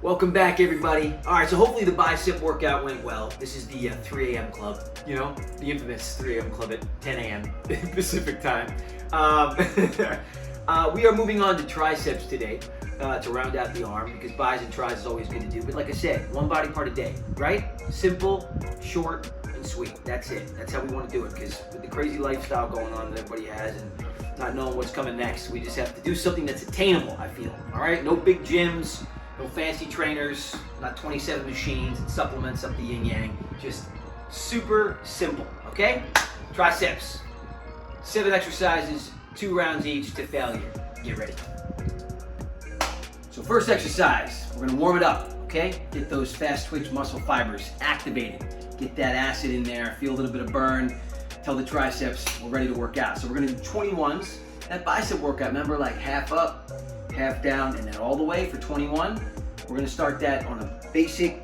Welcome back, everybody. All right, so hopefully the bicep workout went well. This is the 3 a.m. club, you know, the infamous 3 a.m. club at 10 a.m. Pacific time. We are moving on to triceps today to round out the arm because bis and tris is always good to do. But like I said, one body part a day, right? Simple, short, and sweet. That's it. That's how we want to do it because with the crazy lifestyle going on that everybody has and not knowing what's coming next, we just have to do something that's attainable, I feel. All right? No big gyms. No fancy trainers, not 27 machines and supplements up the yin yang. Just super simple, okay? Triceps. 7 exercises, 2 rounds each to failure. Get ready. So first exercise, we're gonna warm it up, okay? Get those fast twitch muscle fibers activated. Get that acid in there, feel a little bit of burn. Tell the triceps we're ready to work out. So we're gonna do 21s. That bicep workout, remember, like half up, half down, and then all the way for 21. We're gonna start that on a basic,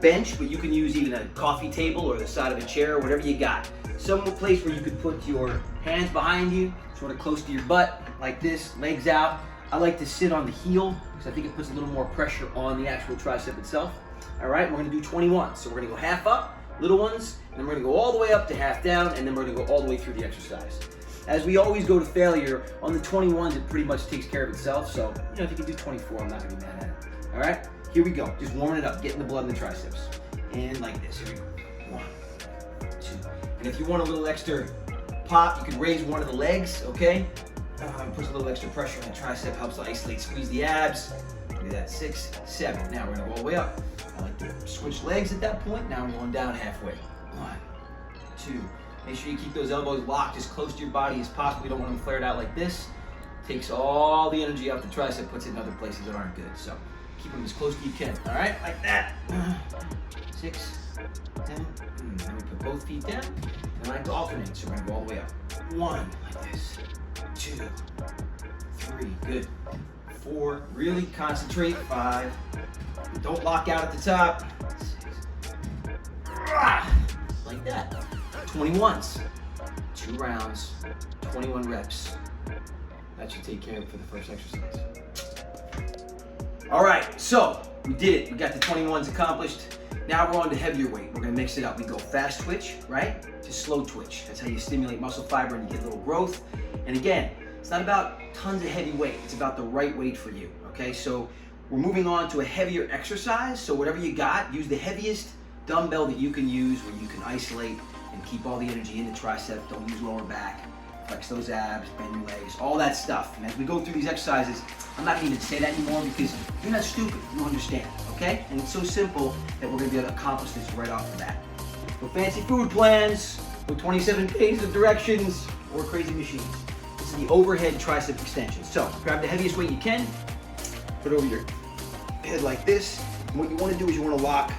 bench, but you can use even a coffee table or the side of a chair or whatever you got. Some place where you could put your hands behind you, sort of close to your butt, like this, legs out. I like to sit on the heel because I think it puts a little more pressure on the actual tricep itself. All right, we're gonna do 21. So we're gonna go half up, little ones, and then we're gonna go all the way up to half down, and then we're gonna go all the way through the exercise. As we always go to failure, on the 21s, it pretty much takes care of itself. So, if you can do 24, I'm not gonna be mad at it. All right, here we go. Just warming it up, getting the blood in the triceps. And like this, here we go. 1, 2. And if you want a little extra pop, you can raise one of the legs, okay? Puts a little extra pressure on the tricep, helps to isolate, squeeze the abs. Look at that, 6, 7. Now we're gonna go all the way up. I like to switch legs at that point. Now we're going down halfway. 1, 2. Make sure you keep those elbows locked as close to your body as possible. You don't want them flared out like this. Takes all the energy off the tricep, puts it in other places that aren't good. So keep them as close as you can. All right, like that. 6, 7. Then we put both feet down. And I like to alternate, so we're gonna go all the way up. 1, like this. 2, 3, good. 4, really concentrate. 5. Don't lock out at the top. 6. Like that. 21s, 2 rounds, 21 reps. That should take care of it for the first exercise. All right, so we did it. We got the 21s accomplished. Now we're on to heavier weight. We're gonna mix it up. We go fast twitch, right, to slow twitch. That's how you stimulate muscle fiber and you get a little growth. And again, it's not about tons of heavy weight. It's about the right weight for you, okay? So we're moving on to a heavier exercise. So whatever you got, use the heaviest dumbbell that you can use where you can isolate and keep all the energy in the tricep. Don't use lower back. Flex those abs, bend your legs, all that stuff. And as we go through these exercises, I'm not going to even say that anymore because you're not stupid. You understand, okay? And it's so simple that we're going to be able to accomplish this right off the bat. No fancy food plans, no 27 pages of directions, or crazy machines. This is the overhead tricep extension. So grab the heaviest weight you can, put it over your head like this. And what you want to do is you want to lock.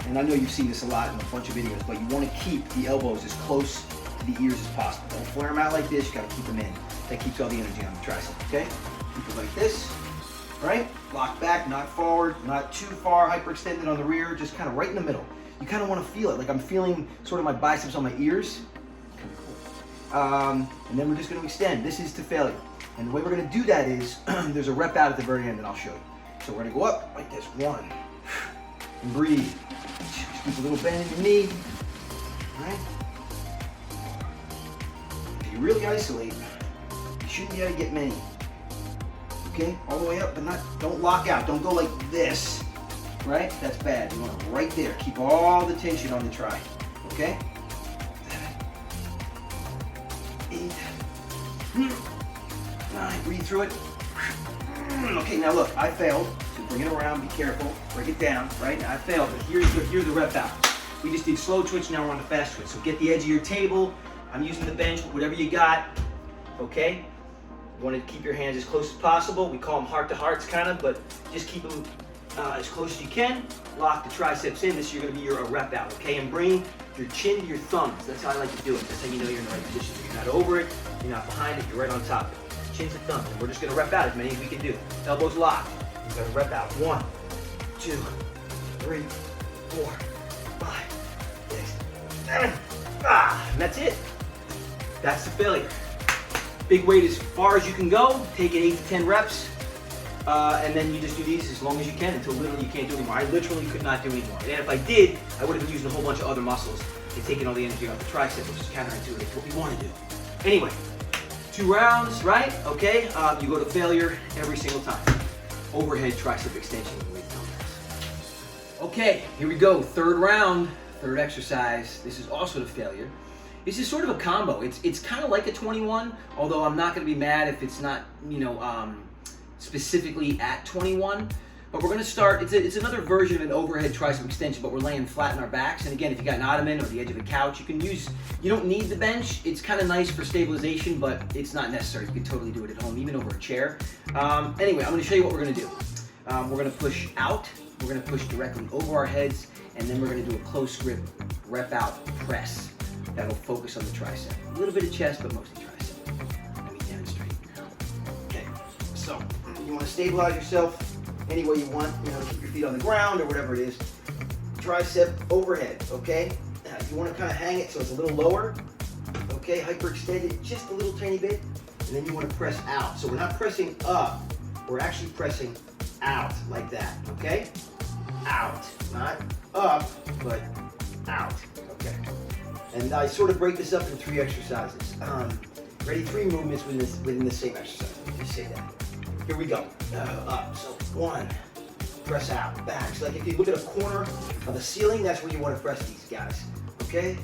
And I know you've seen this a lot in a bunch of videos, but you want to keep the elbows as close to the ears as possible. Don't flare them out like this, you got to keep them in. That keeps all the energy on the tricep, okay? Keep it like this, right? Lock back, not forward, not too far, hyperextended on the rear, just kind of right in the middle. You kind of want to feel it, like I'm feeling sort of my biceps on my ears. Kind of cool. And then we're just going to extend. This is to failure. And the way we're going to do that is, there's a rep out at the very end that I'll show you. So we're going to go up like this, 1, and breathe. Keep a little bend in your knee, all right? If you really isolate, you shouldn't be able to get many. Okay, all the way up, but don't lock out. Don't go like this, right? That's bad. You want it right there. Keep all the tension on the tri, okay? 7, 8, 9, breathe through it. Okay, now look, I failed. Bring it around, be careful, break it down, right? I failed, but here's the rep out. We just did slow twitch, now we're on the fast twitch. So get the edge of your table. I'm using the bench, whatever you got, okay? You want to keep your hands as close as possible. We call them heart to hearts kind of, but just keep them as close as you can. Lock the triceps in. This is going to be your rep out, okay? And bring your chin to your thumbs. That's how I like to do it. That's how you know you're in the right position. You're not over it, you're not behind it, you're right on top. Chin to thumbs, and we're just going to rep out as many as we can do. Elbows locked. We're gonna rep out. 1, 2, 3, 4, 5, 6, 7. And that's it. That's the failure. Big weight as far as you can go. Take it 8 to 10 reps. And then you just do these as long as you can until literally you can't do anymore. I literally could not do anymore. And if I did, I would have been using a whole bunch of other muscles and taking all the energy off the tricep, which is counterintuitive. It's what we want to do. Anyway, 2 rounds, right? Okay, you go to failure every single time. Overhead tricep extension with dumbbells. Okay, here we go. 3rd round, 3rd exercise. This is also to failure. This is sort of a combo. It's kind of like a 21, although I'm not going to be mad if it's not, specifically at 21. But we're going to start, it's another version of an overhead tricep extension, but we're laying flat on our backs. And again, if you got an ottoman or the edge of a couch, you don't need the bench. It's kind of nice for stabilization, but it's not necessary. You can totally do it at home, even over a chair. Anyway, I'm going to show you what we're going to do. We're going to push out, we're going to push directly over our heads, and then we're going to do a close grip, rep out press. That'll focus on the tricep. A little bit of chest, but mostly tricep. Let me demonstrate. Okay, so you want to stabilize yourself any way you want, keep your feet on the ground or whatever it is. Tricep overhead, okay? Now you want to kind of hang it so it's a little lower, okay? Hyperextended just a little tiny bit, and then you want to press out. So we're not pressing up, we're actually pressing out like that, okay? Out, not up, but out, okay? And I sort of break this up in 3 exercises. Ready? 3 movements within the same exercise. Let me just say that. Here we go. Up. So 1, press out, back. So like if you look at a corner of the ceiling, that's where you want to press these guys. Okay?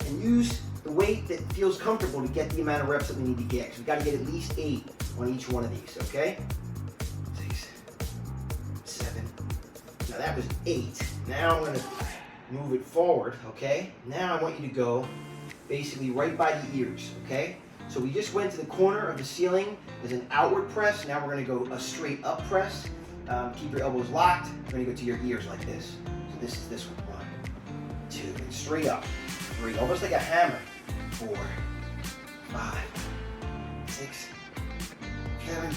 And use the weight that feels comfortable to get the amount of reps that we need to get. So we got to get at least 8 on each one of these. Okay? 6, 7. Now that was 8. Now I'm going to move it forward. Okay? Now I want you to go basically right by the ears. Okay? So we just went to the corner of the ceiling as an outward press. Now we're going to go a straight up press. Keep your elbows locked. We're going to go to your ears like this. So this is this one. 1, 2, and straight up. 3, almost like a hammer. 4, 5, 6, 7,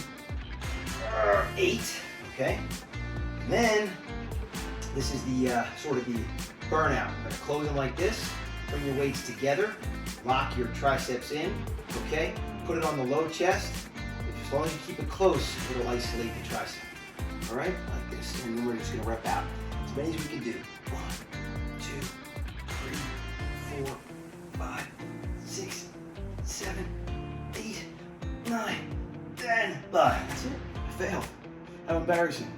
8. Okay. And then this is the sort of the burnout. I'm going to close them like this. Bring your weights together. Lock your triceps in. Okay, put it on the low chest. As long as you keep it close, it'll isolate the tricep. All right, like this. And then we're just gonna rep out as many as we can do. 1, 2, 3, 4, 5, 6, 7, 8, 9, 10. That's it. I failed. How embarrassing.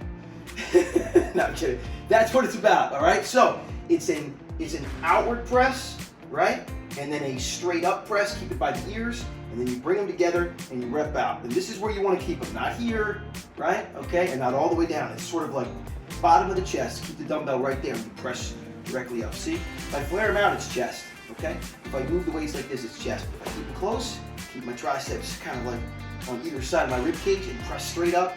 No, I'm kidding. That's what it's about. All right. So it's an outward press, right? And then a straight up press, keep it by the ears, and then you bring them together and you rep out. And this is where you want to keep them, not here, right? Okay, and not all the way down. It's sort of like bottom of the chest. Keep the dumbbell right there and you press directly up. See, if I flare them out, it's chest, okay? If I move the weights like this, it's chest. If I keep it close, keep my triceps kind of like on either side of my rib cage and press straight up,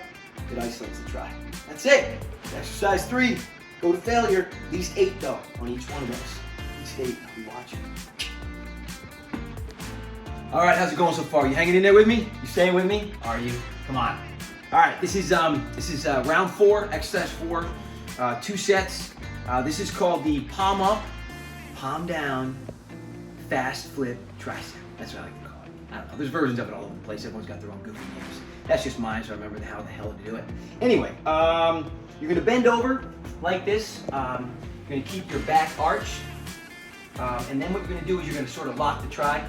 it isolates the tri. That's it. Exercise 3, go to failure. At least 8 though on each one of those. At least 8, I'll be watching. All right, how's it going so far? You hanging in there with me? You staying with me? Are you? Come on. All right, this is round 4, exercise 4, 2 sets. This is called the palm up, palm down, fast flip tricep. That's what I like to call it. I don't know. There's versions of it all over the place. Everyone's got their own goofy names. That's just mine, so I remember how the hell to do it. Anyway, you're gonna bend over like this. You're gonna keep your back arched, and then what you're gonna do is you're gonna sort of lock the tri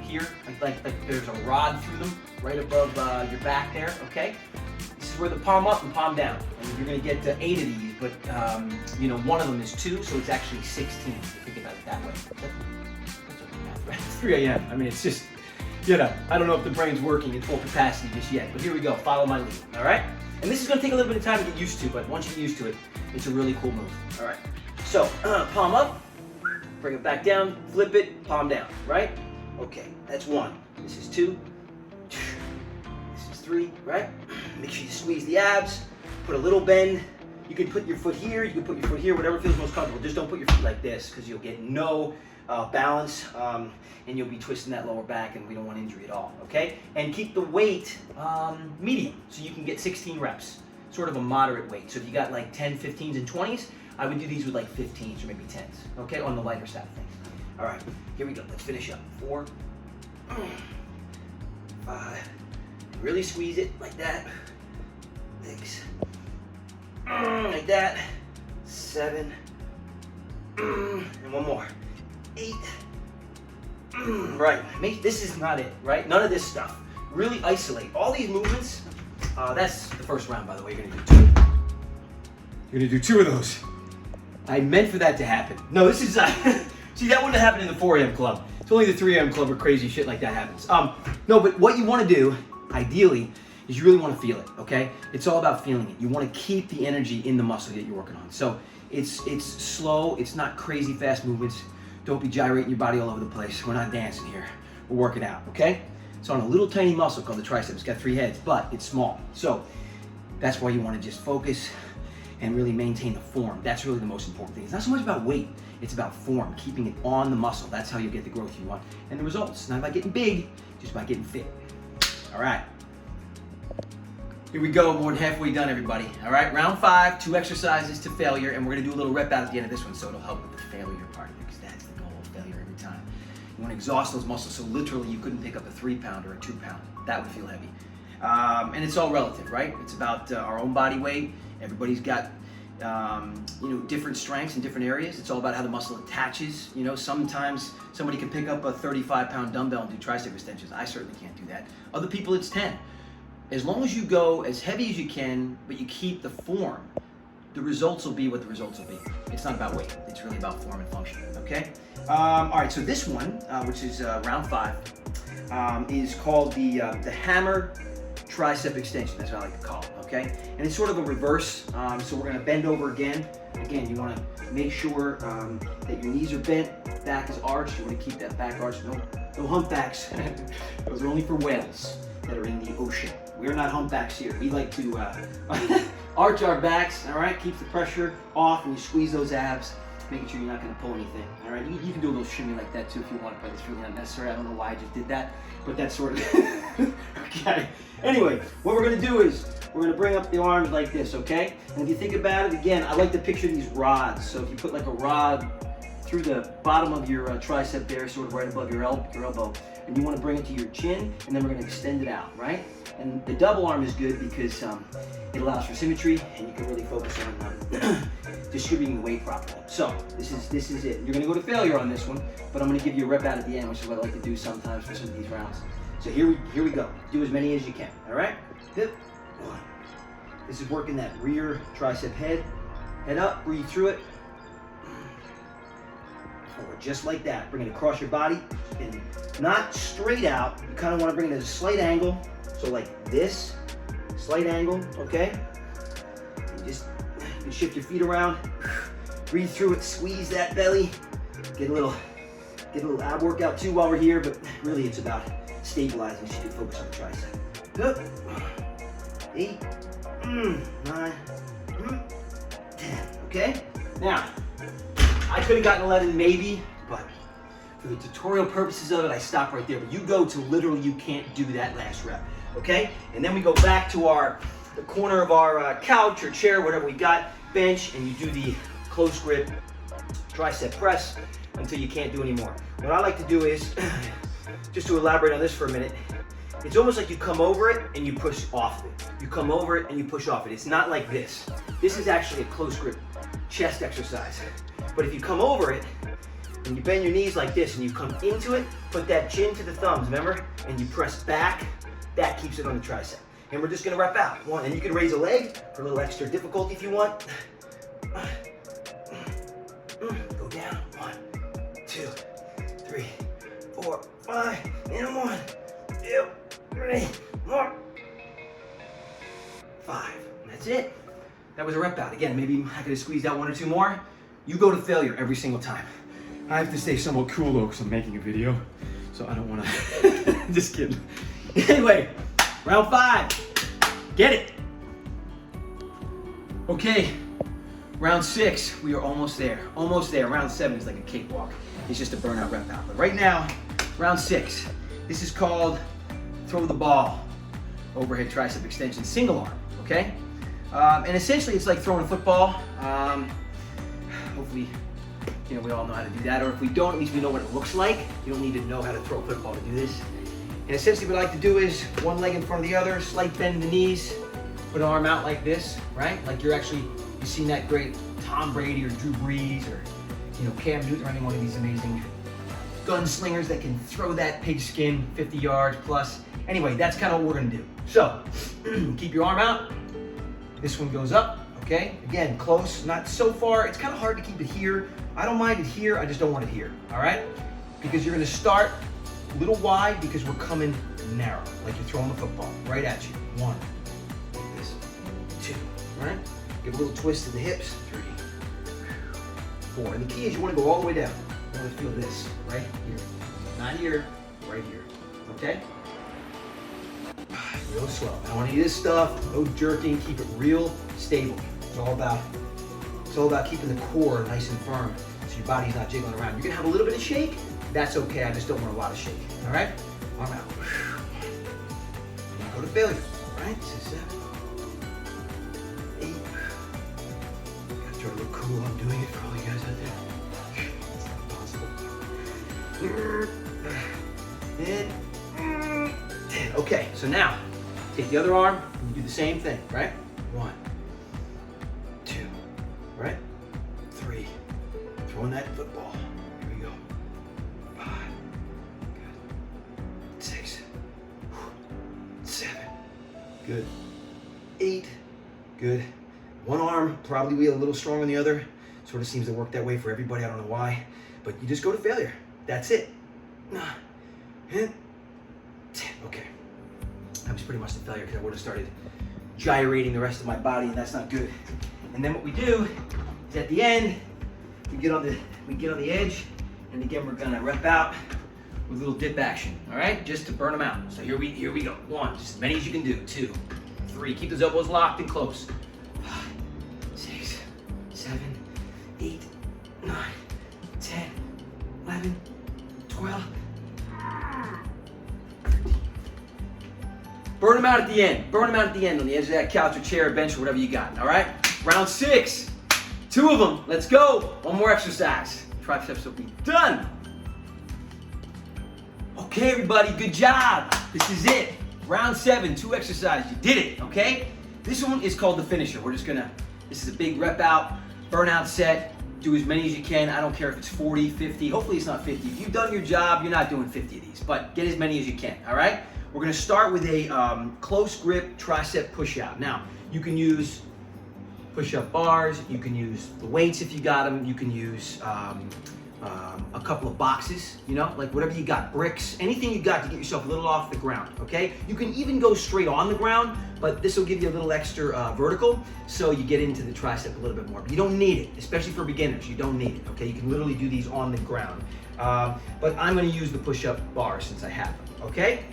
here, like there's a rod through them right above your back there, okay? This is where the palm up and palm down. And you're gonna get to 8 of these, but one of them is 2, so it's actually 16 if you think about it that way. It's 3 a.m. I mean, it's just, I don't know if the brain's working at full capacity just yet, but here we go, follow my lead, all right? And this is gonna take a little bit of time to get used to, but once you get used to it, it's a really cool move, all right? So, palm up, bring it back down, flip it, palm down, right? Okay, that's 1. This is 2. This is 3, right? Make sure you squeeze the abs, put a little bend. You can put your foot here, you can put your foot here, whatever feels most comfortable. Just don't put your feet like this because you'll get no balance and you'll be twisting that lower back and we don't want injury at all, okay? And keep the weight medium so you can get 16 reps, sort of a moderate weight. So if you got like 10, 15s, and 20s, I would do these with like 15s or maybe 10s, okay? On the lighter side of things. All right, here we go. Let's finish up. 4, 5. Really squeeze it like that. 6, like that, 7, and one more, 8, right. This is not it, right? None of this stuff. Really isolate all these movements. That's the first round, by the way. You're gonna do 2. You're gonna do 2 of those. I meant for that to happen. No, this is, see, that wouldn't have happened in the 4 a.m. club. It's only the 3 a.m. club where crazy shit like that happens. No, but what you wanna do, ideally, is you really wanna feel it, okay? It's all about feeling it. You wanna keep the energy in the muscle that you're working on. So it's slow, it's not crazy fast movements. Don't be gyrating your body all over the place. We're not dancing here, we're working out, okay? It's on a little tiny muscle called the tricep. It's got 3 heads, but it's small. So that's why you wanna just focus and really maintain the form. That's really the most important thing. It's not so much about weight, it's about form, keeping it on the muscle. That's how you get the growth you want and the results. It's not about getting big, just about getting fit. All right. Here we go, more than halfway done, everybody. All right, round 5, 2 exercises to failure, and we're gonna do a little rep out at the end of this one, so it'll help with the failure part of it, because that's the goal of failure every time. You wanna exhaust those muscles, so literally you couldn't pick up a 3-pound or a 2-pound. That would feel heavy. And it's all relative, right? It's about our own body weight. Everybody's got different strengths in different areas. It's all about how the muscle attaches. You know, sometimes somebody can pick up a 35-pound dumbbell and do tricep extensions. I certainly can't do that. Other people, it's 10. As long as you go as heavy as you can, but you keep the form, the results will be what the results will be. It's not about weight. It's really about form and function, okay? All right, so this one, which is round 5, is called the hammer tricep extension. That's what I like to call it, okay? And it's sort of a reverse, so we're gonna bend over again. Again, you wanna make sure that your knees are bent, back is arched. You wanna keep that back arched. No humpbacks. Those are only for whales that are in the ocean. We're not humpbacks here. We like to arch our backs, all right? Keeps the pressure off, and you squeeze those abs, making sure you're not gonna pull anything, all right? You can do a little shimmy like that too if you want, but it's really not necessary. I don't know why I just did that, but that's sort of, okay. Anyway, what we're gonna do is, we're gonna bring up the arms like this, okay? And if you think about it, again, I like to picture these rods. So if you put like a rod through the bottom of your tricep there, sort of right above your elbow, and you wanna bring it to your chin, and then we're gonna extend it out, right? And the double arm is good because it allows for symmetry, and you can really focus on distributing the weight properly. So this is it. You're gonna go to failure on this one, but I'm gonna give you a rep out at the end, which is what I like to do sometimes for some of these rounds. So here we go. Do as many as you can, all right? Hip, 1. This is working that rear tricep head. Head up, breathe through it. Forward, just like that. Bring it across your body, and not straight out. You kind of want to bring it at a slight angle. So like this, slight angle, okay? And just you can shift your feet around, breathe through it, squeeze that belly. Get a little ab workout too while we're here, but really it's about stabilizing so you can focus on the tricep. Good. 8, 9, 10, okay? Now, I could have gotten 11 maybe, but for the tutorial purposes of it, I stop right there. But you go to literally you can't do that last rep, okay? And then we go back to the corner of our couch or chair, whatever we got, bench, and you do the close grip tricep press until you can't do anymore. What I like to do is, just to elaborate on this for a minute, it's almost like you come over it and you push off it. You come over it and you push off it. It's not like this. This is actually a close grip chest exercise. But if you come over it and you bend your knees like this and you come into it, put that chin to the thumbs, remember? And you press back, that keeps it on the tricep. And we're just gonna rep out. 1, and you can raise a leg for a little extra difficulty if you want. Go down, 1, 2, 3, 4, 5, and 1, 2, 3, 4, 5. And that's it. That was a rep out. Again, maybe I could have squeezed out 1 or 2 more. You go to failure every single time. I have to stay somewhat cool though because I'm making a video, so I don't want to. Just kidding. Anyway, round 5. Get it. Okay, round 6. We are almost there. Almost there. Round 7 is like a cakewalk. It's just a burnout rep out. But right now, round 6. This is called throw the ball overhead tricep extension single arm. Okay, and essentially it's like throwing a football. Hopefully, we all know how to do that, or if we don't, at least we know what it looks like. You don't need to know how to throw a football to do this. And essentially what I like to do is one leg in front of the other, slight bend in the knees, put an arm out like this, right? Like you've seen that great Tom Brady or Drew Brees or, Cam Newton or any one of these amazing gunslingers that can throw that pigskin 50 yards plus. Anyway, that's kind of what we're gonna do. So, keep your arm out. This one goes up, okay? Again, close, not so far. It's kind of hard to keep it here. I don't mind it here, I just don't want it here, all right? Because you're gonna start a little wide because we're coming narrow, like you're throwing the football right at you. 1, like this, 2, all right? Give a little twist to the hips, 3, 4. And the key is you wanna go all the way down. You wanna feel this, right here. Not here, right here, okay? Real slow. I don't want any of this stuff, no jerking, keep it real stable. It's all about keeping the core nice and firm so your body's not jiggling around. You're gonna have a little bit of shake, that's okay, I just don't want a lot of shake, all right? Arm out. Go to failure, all right? 7, 8. Gotta try to look cool, I'm doing it for all you guys out there. It's not possible. And 10. Okay, so now, take the other arm and you do the same thing, right? 1, 2, right? 3, throwing that football. Here we go. 5, good. 6, 7, good. 8, good. One arm probably be a little stronger than the other. Sort of seems to work that way for everybody, I don't know why. But you just go to failure. That's it. 9, 10. Okay. That was pretty much the failure because I would have started gyrating the rest of my body, and that's not good. And then what we do is at the end, we get on the edge, and again we're gonna rep out with a little dip action. All right, just to burn them out. So here we go. 1, just as many as you can do. 2, 3. Keep those elbows locked and close. 5, 6, 7, 8, 9, 10, 11, 12. Burn them out at the end. Burn them out at the end on the edge of that couch or chair or bench or whatever you got, all right? Round 6, 2 of them. Let's go. One more exercise. Triceps will be done. Okay, everybody, good job. This is it. Round 7, 2 exercises. You did it, okay? This one is called the finisher. This is a big rep out, burnout set. Do as many as you can. I don't care if it's 40, 50. Hopefully it's not 50. If you've done your job, you're not doing 50 of these, but get as many as you can, all right? We're gonna start with a close grip tricep push out. Now, you can use push-up bars, you can use the weights if you got them, you can use a couple of boxes, like whatever you got, bricks, anything you got to get yourself a little off the ground, okay? You can even go straight on the ground, but this will give you a little extra vertical, so you get into the tricep a little bit more. But you don't need it, especially for beginners, you don't need it, okay? You can literally do these on the ground. But I'm gonna use the push-up bars since I have them, okay?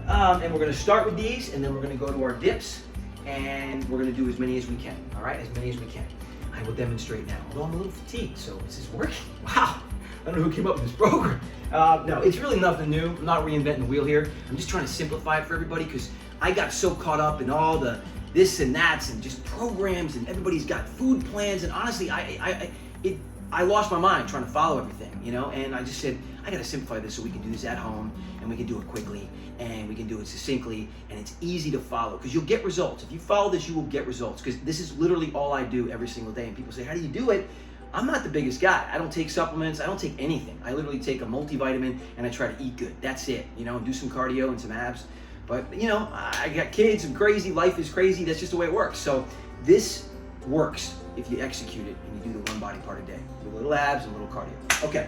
And we're gonna start with these, and then we're gonna go to our dips, and we're gonna do as many as we can, all right? As many as we can. I will demonstrate now, although I'm a little fatigued, so is this working? Wow, I don't know who came up with this program. No, it's really nothing new. I'm not reinventing the wheel here. I'm just trying to simplify it for everybody because I got so caught up in all the this and that's and just programs, and everybody's got food plans, and honestly, I lost my mind trying to follow everything, and I just said, I gotta simplify this so we can do this at home, and we can do it quickly, and we can do it succinctly, and it's easy to follow, because you'll get results. If you follow this, you will get results, because this is literally all I do every single day, and people say, how do you do it? I'm not the biggest guy. I don't take supplements, I don't take anything. I literally take a multivitamin, and I try to eat good. That's it, and do some cardio and some abs. But, I got kids, I'm crazy, life is crazy, that's just the way it works. So this works if you execute it and you do the one body part a day. Do a little abs and a little cardio. Okay,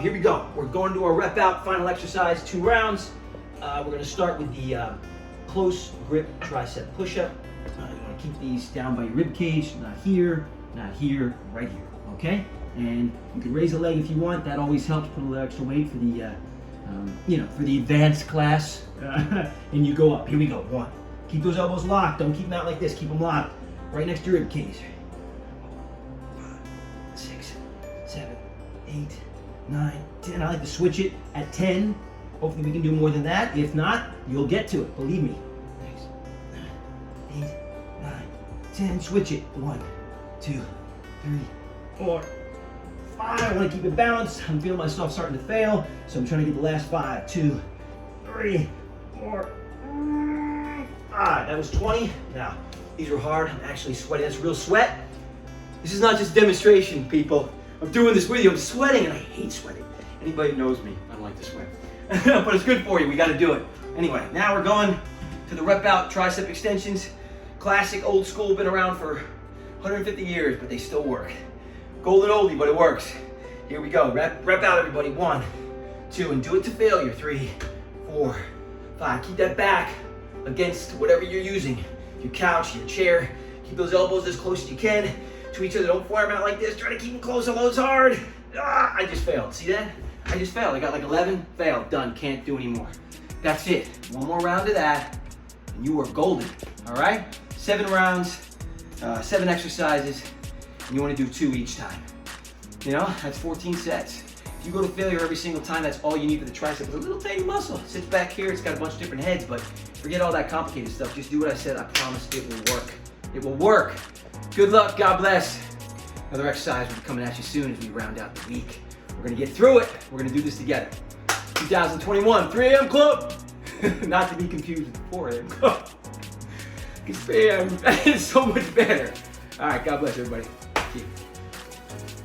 here we go. We're going to our rep out, final exercise, 2 rounds. We're gonna start with the close grip tricep push-up. You wanna keep these down by your rib cage, not here, right here, okay? And you can raise a leg if you want, that always helps, put a little extra weight for the, for the advanced class. And you go up, here we go, 1. Keep those elbows locked, don't keep them out like this, keep them locked, right next to your rib cage. 5, 6, 7, 8, 9, 10. I like to switch it at 10. Hopefully we can do more than that. If not, you'll get to it, believe me. 6, 8, 9, 10. Switch it. 1, 2, 3, 4, 5. I want to keep it balanced. I'm feeling myself starting to fail, so I'm trying to get the last 5. 2, 3, 4, 5. right, that was 20. Now, these were hard. I'm actually sweating. That's real sweat. This is not just a demonstration, people. I'm doing this with you. I'm sweating, and I hate sweating. Anybody who knows me, I don't like to sweat. But it's good for you. We got to do it. Anyway, now we're going to the rep out tricep extensions. Classic, old school, been around for 150 years, but they still work. Golden oldie, but it works. Here we go. Rep out, everybody. 1, 2, and do it to failure. 3, 4, 5. Keep that back against whatever you're using. Your couch, your chair. Keep those elbows as close as you can to each other. Don't fire them out like this. Try to keep them close. Although it's hard. I just failed. See that? I just failed. I got like 11. Failed. Done. Can't do anymore. That's it. One more round of that, and you are golden. All right? 7 rounds, 7 exercises, and you want to do 2 each time. You know, that's 14 sets. If you go to failure every single time, that's all you need for the tricep. It's a little tiny muscle. It sits back here. It's got a bunch of different heads, but forget all that complicated stuff. Just do what I said. I promise it will work. It will work. Good luck. God bless. Another exercise will be coming at you soon as we round out the week. We're going to get through it. We're going to do this together. 2021, 3 a.m. club. Not to be confused with 4 a.m. club. Because 3 a.m. is so much better. All right. God bless everybody.